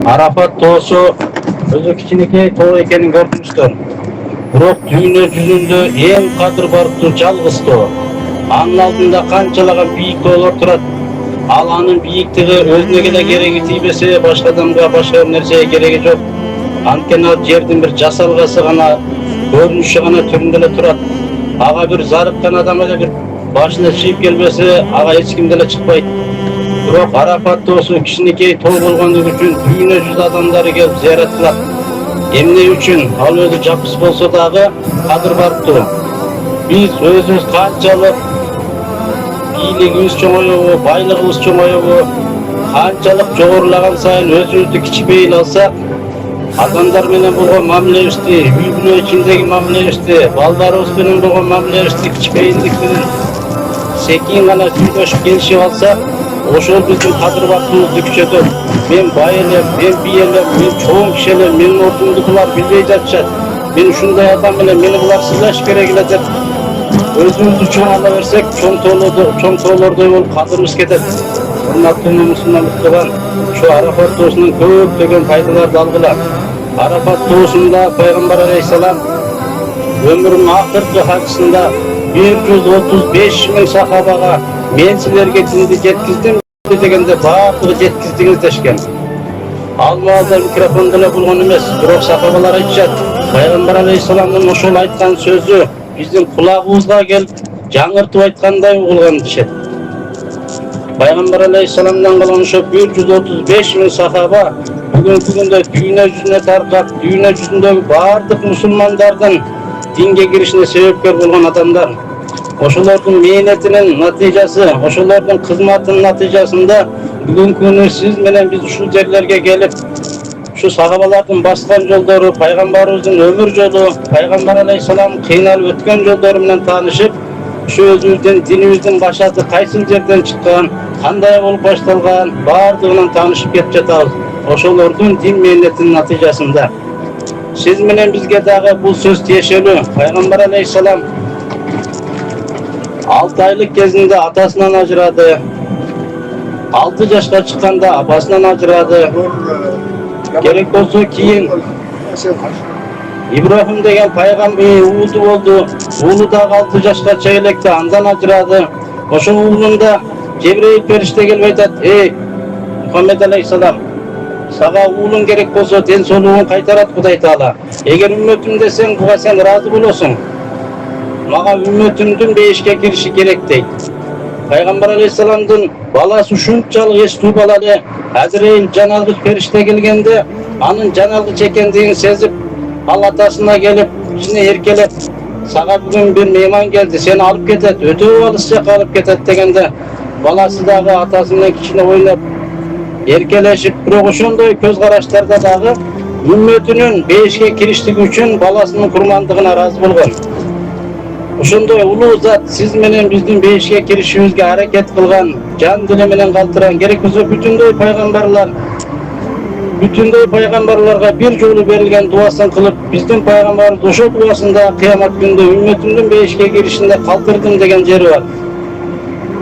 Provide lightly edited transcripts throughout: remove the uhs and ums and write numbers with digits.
Arafat тоосу өзү кичинекей тоо экенин көрдүңүздөр. Бирок дүйнө жүзүндө эң кадыр барктуу жалгыз тоо. Анын алдында канчалаган бийик тоолор турат. Ал анын бийиктиги өзүнө эле кереги тийбесе, башка адамга башка бир нерсеге кереги жок. Анткени ал жердин бир жасалгасы гана, көрүнүшү гана түрүндө эле турат. Ага бир зарыккан адам эле бир башына чийип келбесе, ага эч ким деле чыкпайт. Бирок Арafat тоосу кичинекей тоо болгондугу үчүн дүйнө жүзү адамдары келип зыярат кылат. Эмне үчүн? Ал өзү жапыс болсо дагы кадыр барктуу. Биз өзүбүз канчалык бийлигибиз чоңоёбу, байлыгыбыз чоңоёбу, канчалык жогорулаган сайын өзүбүздү кичипейил алсак, адамдар менен болгон мамилебизди, үй бүлө ичиндеги мамилебизди, балдарыбыз менен болгон мамилебизди кичипейилдик менен секин гана сүйлөшүп келишип алсак, ошол биздин кадыр барктуубузду күчөтөт. Мен бай элем, мен бий элем, мен чоң киши элем, менин ордумду булар билбей жатышат. Мен ушундай адам элем, мени булар сыйлаш керек эле деп өзүбүздү чоң ала берсек, чоң тоолордой болуп кадырыбыз кетет. Урматтуу мусулман муктаган, ушу Арafat тоосунун көптөгөн пайдаларды алгыла. Arafat тоосунда пайгамбар алейхисалам өмүрүнүн акыркы хажысында 135 000 сахабага мен силерге динди жеткиздим дегенде баардыгы жеткиздиңиз дешкен. Ал маалда микрофон деле болгон эмес, бирок сахабалар айтышат, пайгамбар алейхисаламдын ошол айткан сөзү биздин кулагыбызга келип жаңыртып айткандай угулган дешет. Пайгамбар алейхисаламдан калган ошо 135 000 сахаба бүгүнкү күндө дүйнө жүзүнө таркап, дүйнө жүзүндөгү баардык мусулмандардын динге киришине себепкер болгон адамдар. Ошолордун мээнетинин натыйжасы, ошолордун кызматынын натыйжасында бүгүнкү күнү сиз менен биз ушул жерлерге келип, ушу сахабалардын баскан жолдору, пайгамбарыбыздын өмүр жолу, пайгамбар алейхисалам кыйналып өткөн жолдору менен таанышып, ушу өзүбүздүн динибиздин башаты кайсыл жерден чыккан, кандай болуп башталган, баардыгынан таанышып кетип жатабыз. Ошолордун дин мээнетинин натыйжасында. Сиз менен бизге дагы бул сөз тиешелүү. Пайгамбар алейхисалам 6 айлык кезинде атасынан ажырады. 6 жашка чыкканда апасынан ажырады. Керек болсо кийин Ибрахим деген пайгамбар уулу болду. Уулу дагы 6 жашка чейин электе андан ажырады. Ошол уулунда Жебрейил периште келип айтат: "Эй, Мухаммед алейхисалам, сага уулуң керек болсо ден соолугун кайтарат Кудай Таала. Эгер үммөтүм десең, буга сен ыраазы болосуң. Мага үммөтүмдүн бейишке кириши керек" дейт. Пайгамбар алейхисаламдын баласы ушунчалык эстүү бала эле Азраил жаналгыч периште келгенде, анын жаналгыч экендигин сезип, ал атасына келип, ичине эркелеп, "Сага бүгүн бир мейман келди, сени алып кетет, өтө алыс жакка алып кетет" дегенде, баласы дагы атасы менен кичине ойноп, эркелешип, бирок ошондой көз караштарда дагы үммөтүнүн бейишке кириштиги үчүн баласынын курмандыгына ыраазы болгон. Ошондой улуу зат сиз менен биздин бейишке киришибизге аракет кылган, жан дили менен калтырган, керек болсо бүтүндөй пайгамбарларга бир жолу берилген дуасын кылып, биздин пайгамбарыбыз ошол дуасында кыямат күндө үммөтүмдүн бейишке киришинде калтырдым деген жери бар.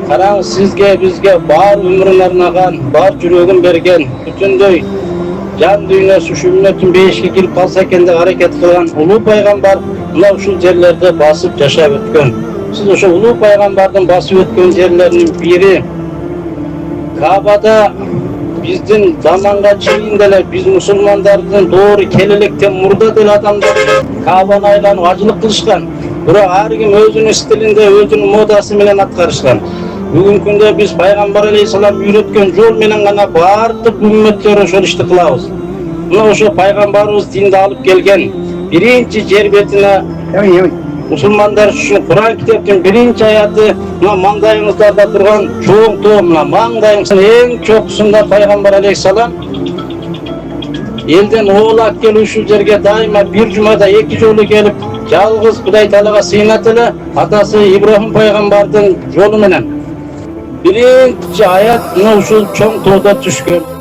Караңыз, сизге, бизге бар өмүрүн арнаган, бар жүрөгүн берген, бүтүндөй жан дүйнөсү ушу үммөтүн бейишке кирип калса экен деп аракет кылган улуу пайгамбар мына ушул жерлерде басып жашап өткөн. Сиз ошо улуу пайгамбардын басып өткөн жерлеринин бири Кабада биздин заманга чейин деле биз мусулмандардын доору келелектен мурда деле адамдар Кабаны айланып ажылык кылышкан. Бирок ар ким өзүнүн стилинде, өзүнүн модасы менен аткарышкан. Бүгүнкү күндө биз пайгамбар алейхисалам үйрөткөн жол менен гана баардык үммөттөр ошол ишти кылабыз. Мына ошо пайгамбарыбыз динди алып келген биринчи жер бетине мусулмандар үчүн Куран китептин биринчи аяты мына маңдайыңыздарда турган чоң тоо, мына маңдайыңыздын эң чокусунда пайгамбар алейхисалам элден оолак келип ушул жерге дайыма бир жумада 2 жолу келип, жалгыз Кудай Таалага сыйынат эле атасы Ибрахим пайгамбардын жолу менен. Биринчи аят мына ушул чоң тоодо түшкөн.